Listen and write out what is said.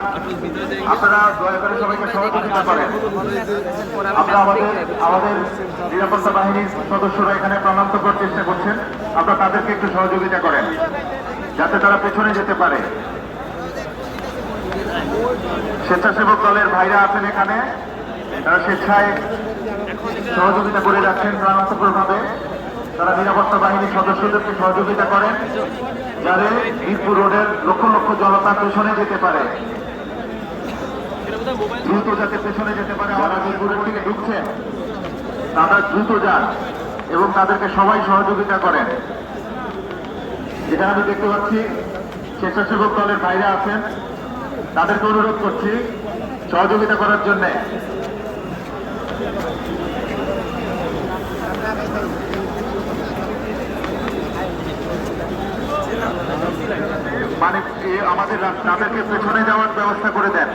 আপনারা দয়া করে সবাইকে সহযোগিতা করেন। আমরা আমাদের নিরাপত্তা বাহিনীর সদস্যরা এখানে প্রাণান্ত করার চেষ্টা করছেন, আপনারা তাদেরকে একটু সহযোগিতা করেন যাতে তারা পেছনে যেতে পারে। স্বেচ্ছাসেবক দলের ভাইরা আছেন এখানে, তারা স্বেচ্ছায় সহযোগিতা করে যাচ্ছেন প্রাণান্তকরভাবে। তারা নিরাপত্তা বাহিনীর সদস্যদেরকে সহযোগিতা করেন যাতে মিরপুর রোডের লক্ষ লক্ষ জনতা পেছনে যেতে পারে, দ্রুত যাতে পেছনে যেতে পারে। যারা মিরপুরের থেকে ঢুকছেন তারা দ্রুত যান এবং তাদেরকে সবাই সহযোগিতা করেন। যেখানে আমি দেখতে পাচ্ছি স্বেচ্ছাসেবক দলের বাইরে আছেন, তাদেরকে অনুরোধ করছি সহযোগিতা করার জন্য। মানে আমাদের তাদেরকে পেছনে যাওয়ার ব্যবস্থা করে দেন।